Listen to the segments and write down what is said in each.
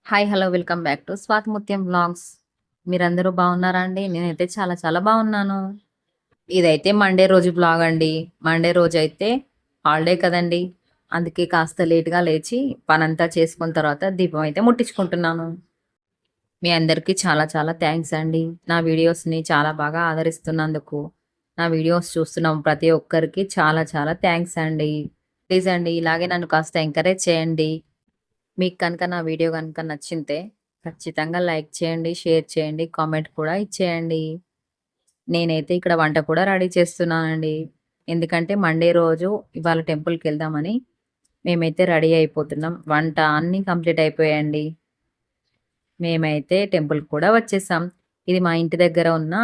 Hi! Hello! Welcome back to Swathi Muthyam vlogs. మీరందరూ బాగున్నారా అండి? నేనైతే చాలా చాలా బాగున్నాను. ఇదైతే మండే రోజు వ్లాగ్ అండి. మండే రోజైతే హాలిడే కదండీ! అందుకే కాస్త లేట్‌గా లేచి పనంతా చేసుకున్న తర్వాత దీపం అయితే ముట్టించుకుంటున్నాను. మీ అందరికీ చాలా చాలా థాంక్స్ అండి. నా వీడియోస్‌ని చాలా బాగా ఆదరిస్తున్నందుకు. నా వీడియోస్ చూస్తున్న ప్రతి ఒక్కరికి చాలా చాలా థాంక్స్ అండి. ప్లీజ్ అండి ఇలాగే నన్ను కాస్త ఎంకరేజ్ చేయండి. మీకు కనుక నా వీడియో గనుక నచ్చితే ఖచ్చితంగా లైక్ చేయండి, షేర్ చేయండి, కామెంట్ కూడా ఇచ్చేయండి. నేనైతే ఇక్కడ వంట కూడా రెడీ చేస్తున్నానండి. ఎందుకంటే మండే రోజు ఇవాళ టెంపుల్‌కెళ్దామని మేమైతే రెడీ అయిపోతున్నాం. వంట అన్నీ కంప్లీట్ అయిపోయాయండి. మేమైతే టెంపుల్‌కి కూడా వచ్చేసాం. ఇది మా ఇంటి దగ్గర ఉన్న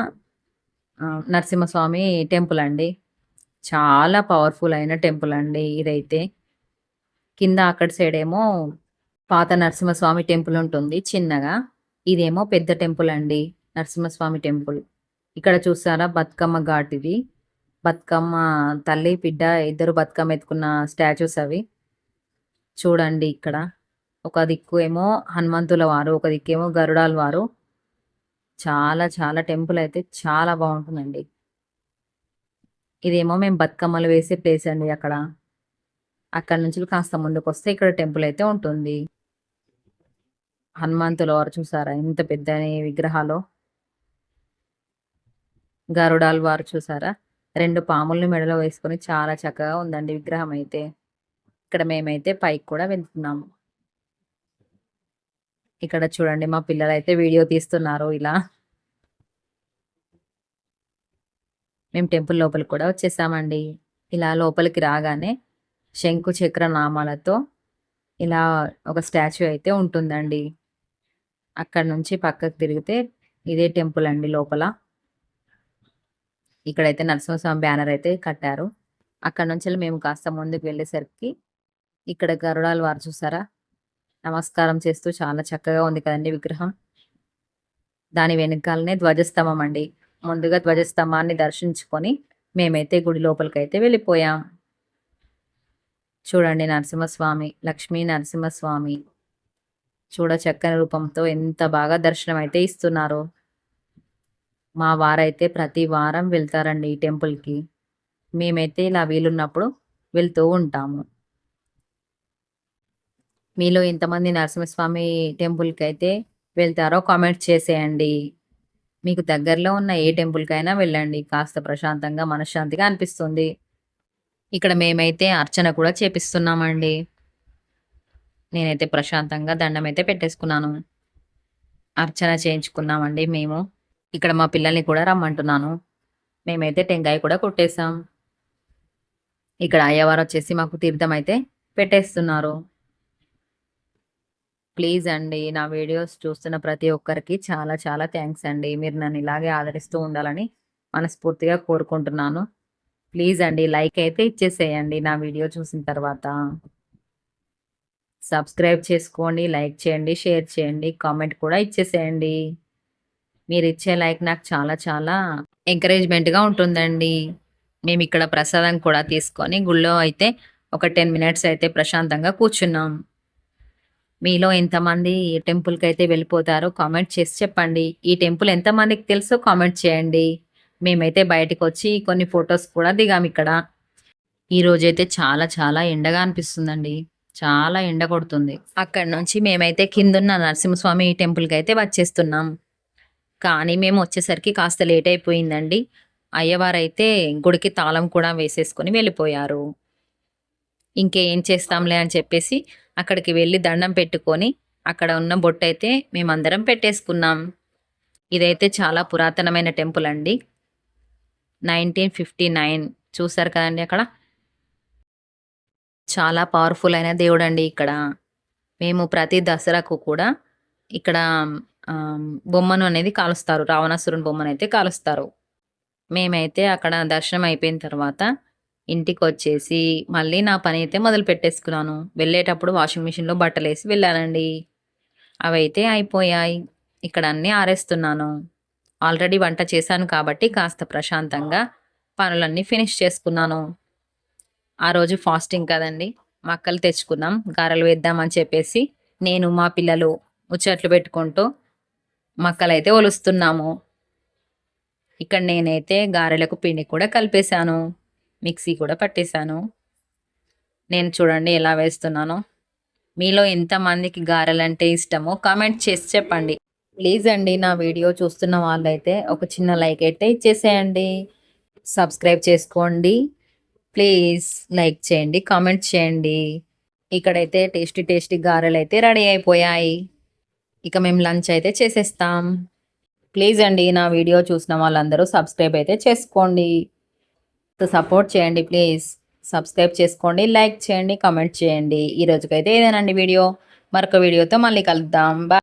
నరసింహస్వామి టెంపుల్ అండి. చాలా పవర్‌ఫుల్ అయిన టెంపుల్ అండి ఇదైతే. కింద అక్కడి సైడేమో పాత నరసింహస్వామి టెంపుల్ ఉంటుంది చిన్నగా. ఇదేమో పెద్ద టెంపుల్ అండి. నరసింహస్వామి టెంపుల్. ఇక్కడ చూసారా బతుకమ్మ ఘాట్ ఇది. బతుకమ్మ తల్లి, బిడ్డ ఇద్దరు బతుకమ్మ ఎత్తుకున్న స్టాచ్యూస్ అవి. చూడండి ఇక్కడ. ఒక దిక్కు ఏమో హనుమంతుల వారు, ఒక దిక్కేమో గరుడాల వారు. చాలా చాలా టెంపుల్ అయితే చాలా బావుంటుందండి. ఇదేమో మేము బతుకమ్మలు వేసే ప్లేస్ అండి అక్కడ. అక్కడి నుంచి కాస్త ముందుకొస్తే ఇక్కడ టెంపుల్ అయితే ఉంటుంది. హనుమంతుల వారు చూసారా ఎంత పెద్దని విగ్రహాలో. గరుడాల వారు చూసారా 2 పాముల్ని మెడలో వేసుకొని చాలా చక్కగా ఉందండి విగ్రహం అయితే. ఇక్కడ మేమైతే పైకి కూడా వెళ్తున్నాము. ఇక్కడ చూడండి మా పిల్లలైతే వీడియో తీస్తున్నారు ఇలా. మేము టెంపుల్ లోపలికి కూడా వచ్చేసామండి. ఇలా లోపలికి రాగానే శంకు చక్ర నామాలతో ఇలా ఒక స్టాచ్యూ అయితే ఉంటుందండి. అక్కడి నుంచి పక్కకు తిరిగితే ఇదే టెంపుల్ అండి లోపల. ఇక్కడైతే నరసింహస్వామి బ్యానర్ అయితే కట్టారు. అక్కడి నుంచెల్లి మేము కాస్త ముందుకు వెళ్ళేసరికి ఇక్కడ గరుడాల వారు చూసారా? నమస్కారం చేస్తూ చాలా చక్కగా ఉంది కదండీ విగ్రహం. దాని వెనకాలనే ధ్వజస్తంభం అండి. ముందుగా ధ్వజస్తంభాన్ని దర్శించుకొని మేమైతే గుడి లోపలికైతే వెళ్ళిపోయాం. చూడండి నరసింహస్వామి, లక్ష్మీ నరసింహస్వామి చూడ చక్కని రూపంతో ఎంత బాగా దర్శనం అయితే ఇస్తున్నారో. మా వారైతే ప్రతి వారం వెళ్తారండి ఈ టెంపుల్‌కి. మేమైతే ఇలా వీలున్నప్పుడు వెళ్తూ ఉంటాము. మీలో ఎంతమంది నరసింహస్వామి టెంపుల్‌కైతే వెళ్తారో కామెంట్ చేసేయండి. మీకు దగ్గరలో ఉన్న ఏ టెంపుల్‌కైనా వెళ్ళండి. కాస్త ప్రశాంతంగా, మనశ్శాంతిగా అనిపిస్తుంది. ఇక్కడ మేమైతే అర్చన కూడా చేపిస్తున్నామండి. నేనైతే ప్రశాంతంగా దండమైతే పెట్టేసుకున్నాను. అర్చన చేయించుకున్నామండి మేము. ఇక్కడ మా పిల్లల్ని కూడా రమ్మంటున్నాను. మేమైతే టెంకాయ కూడా కొట్టేసాం. ఇక్కడ అయ్యవారొచ్చేసి మాకు తీర్థం అయితే పెట్టేస్తున్నారు. ప్లీజ్ అండి. నా వీడియోస్ చూస్తున్న ప్రతి ఒక్కరికి చాలా చాలా థాంక్స్ అండి. మీరు నన్ను ఇలాగే ఆదరిస్తూ ఉండాలని మనస్ఫూర్తిగా కోరుకుంటున్నాను. ప్లీజ్ అండి లైక్ అయితే ఇచ్చేసేయండి నా వీడియో చూసిన తర్వాత. సబ్స్క్రైబ్ చేసుకోండి, లైక్ చేయండి, షేర్ చేయండి, కామెంట్ కూడా ఇచ్చేసేయండి. మీరిచ్చే లైక్ నాకు చాలా చాలా ఎంకరేజ్‌మెంట్‌గా ఉంటుందండి. మేమిక్కడ ప్రసాదం కూడా తీసుకొని గుళ్ళో అయితే ఒక 10 మినిట్స్ అయితే ప్రశాంతంగా కూర్చున్నాం. మీలో ఎంతమంది ఏ టెంపుల్‌కైతే వెళ్ళిపోతారో కామెంట్ చేసి చెప్పండి. ఈ టెంపుల్ ఎంతమందికి తెలుసో కామెంట్ చేయండి. మేమైతే బయటికొచ్చి కొన్ని ఫోటోస్ కూడా దిగామిక్కడ. ఈరోజైతే చాలా చాలా ఎండగా అనిపిస్తుందండి. చాలా ఎండ కొడుతుంది. అక్కడి నుంచి మేమైతే కిందున్న నరసింహస్వామి టెంపుల్‌కైతే వచ్చేస్తున్నాం. కానీ మేము వచ్చేసరికి కాస్త లేట్ అయిపోయిందండి. అయ్యవారైతే గుడికి తాళం కూడా వేసేసుకొని వెళ్ళిపోయారు. ఇంకేం చేస్తాంలే అని చెప్పేసి అక్కడికి వెళ్ళి దండం పెట్టుకొని అక్కడ ఉన్న బొట్టయితే మేమందరం పెట్టేసుకున్నాం. ఇదైతే చాలా పురాతనమైన టెంపుల్ అండి. 1959 చూసారు కదండీ అక్కడ. చాలా పవర్‌ఫుల్ అయిన దేవుడండి ఇక్కడ. మేము ప్రతి దసరాకు కూడా ఇక్కడ బొమ్మను అనేది కాలుస్తారు. రావణాసురుని బొమ్మనైతే కాలుస్తారు. మేమైతే అక్కడ దర్శనం అయిపోయిన తర్వాత ఇంటికొచ్చేసి మళ్ళీ నా పని అయితే మొదలుపెట్టేసుకున్నాను. వెళ్ళేటప్పుడు వాషింగ్ మిషన్‌లో బట్టలేసి వెళ్ళానండి. అవైతే అయిపోయాయి. ఇక్కడ అన్నీ ఆరేస్తున్నాను. ఆల్రెడీ వంట చేశాను కాబట్టి కాస్త ప్రశాంతంగా పనులన్నీ ఫినిష్ చేసుకున్నాను. ఆ రోజు ఫాస్టింగ్ కదండీ! మక్కలు తెచ్చుకున్నాం. గారెలు వేద్దామని చెప్పేసి నేను, మా పిల్లలు ముచ్చట్లు పెట్టుకుంటూ మక్కలైతే ఒలుస్తున్నాము. ఇక్కడ నేనైతే గారెలకు పిండి కూడా కలిపేశాను. మిక్సీ కూడా పట్టేశాను. నేను చూడండి ఎలా వేస్తున్నానో. మీలో ఎంతమందికి గారెలంటే ఇష్టమో కామెంట్ చేసి చెప్పండి. ప్లీజ్ అండి, నా వీడియో చూస్తున్న వాళ్ళైతే ఒక చిన్న లైక్ అయితే ఇచ్చేసేయండి. సబ్స్క్రైబ్ చేసుకోండి. ప్లీజ్ లైక్ చేయండి, కామెంట్ చేయండి. ఇక్కడైతే టేస్టీ టేస్టీ గారెలు అయితే రెడీ అయిపోయాయి. ఇక మేము లంచ్ అయితే చేసేస్తాం. ప్లీజ్ అండి, నా వీడియో చూసిన వాళ్ళందరూ సబ్స్క్రైబ్ అయితే చేసుకోండి. సపోర్ట్ చేయండి ప్లీజ్. సబ్స్క్రైబ్ చేసుకోండి, లైక్ చేయండి, కామెంట్ చేయండి. ఈ రోజుకైతే ఇదేనండి వీడియో. మరొక వీడియోతో మళ్ళీ కలుద్దాం. బాయ్.